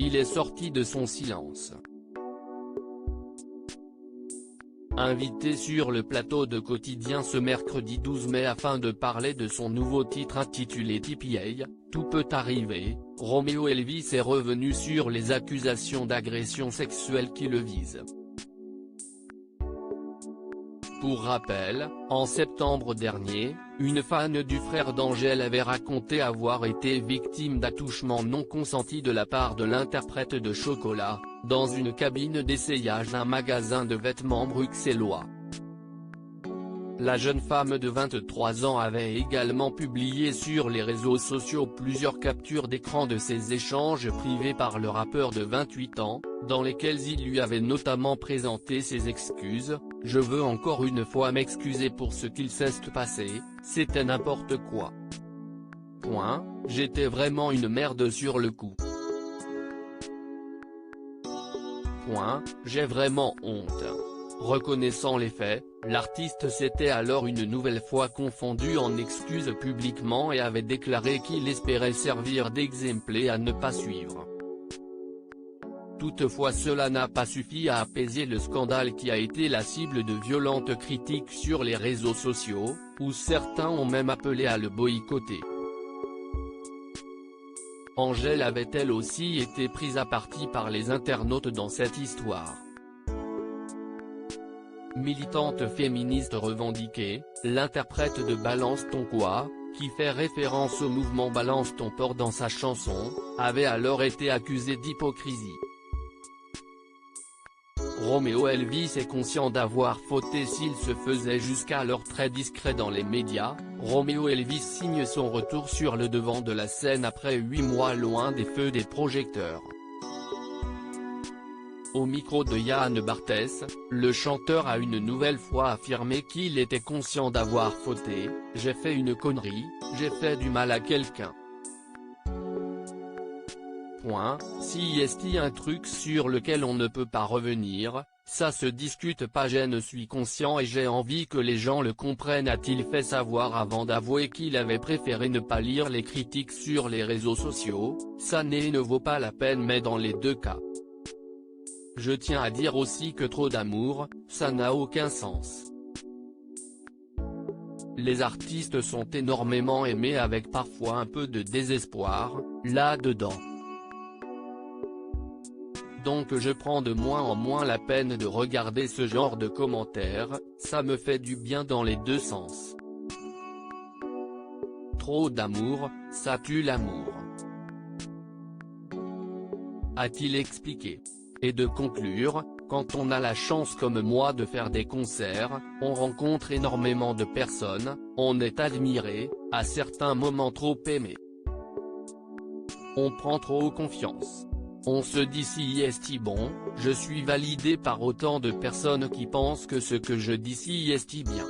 il est sorti de son silence. Invité sur le plateau de Quotidien ce mercredi 12 mai afin de parler de son nouveau titre intitulé TPA, Tout peut arriver, Romeo Elvis est revenu sur les accusations d'agression sexuelle qui le visent. Pour rappel, en septembre dernier, une fan du frère d'Angèle avait raconté avoir été victime d'attouchements non consentis de la part de l'interprète de Chocolat, dans une cabine d'essayage d'un magasin de vêtements bruxellois. La jeune femme de 23 ans avait également publié sur les réseaux sociaux plusieurs captures d'écran de ces échanges privés par le rappeur de 28 ans, dans lesquels il lui avait notamment présenté ses excuses. « Je veux encore une fois m'excuser pour ce qu'il s'est passé, c'était n'importe quoi. J'étais vraiment une merde sur le coup. J'ai vraiment honte. » Reconnaissant les faits, l'artiste s'était alors une nouvelle fois confondu en excuses publiquement et avait déclaré qu'il espérait servir d'exemple à ne pas suivre. Toutefois cela n'a pas suffi à apaiser le scandale qui a été la cible de violentes critiques sur les réseaux sociaux, où certains ont même appelé à le boycotter. Angèle avait elle aussi été prise à partie par les internautes dans cette histoire. Militante féministe revendiquée, l'interprète de Balance ton quoi, qui fait référence au mouvement Balance ton porc dans sa chanson, avait alors été accusée d'hypocrisie. Romeo Elvis est conscient d'avoir fauté s'il se faisait jusqu'alors très discret dans les médias. Romeo Elvis signe son retour sur le devant de la scène après 8 mois loin des feux des projecteurs. Au micro de Yann Barthès, le chanteur a une nouvelle fois affirmé qu'il était conscient d'avoir fauté. « J'ai fait une connerie, j'ai fait du mal à quelqu'un. Si est un truc sur lequel on ne peut pas revenir, ça se discute pas. Je suis conscient et j'ai envie que les gens le comprennent », a-t-il fait savoir avant d'avouer qu'il avait préféré ne pas lire les critiques sur les réseaux sociaux. « Ça ne vaut pas la peine mais dans les deux cas. Je tiens à dire aussi que trop d'amour, ça n'a aucun sens. Les artistes sont énormément aimés avec parfois un peu de désespoir, là-dedans. Donc je prends de moins en moins la peine de regarder ce genre de commentaires, ça me fait du bien dans les deux sens. Trop d'amour, ça tue l'amour. » a-t-il expliqué. Et de conclure, quand on a la chance comme moi de faire des concerts, on rencontre énormément de personnes, on est admiré, à certains moments trop aimé. On prend trop confiance. On se dit si est bon, je suis validé par autant de personnes qui pensent que ce que je dis si est bien.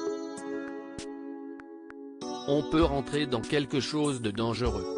On peut rentrer dans quelque chose de dangereux.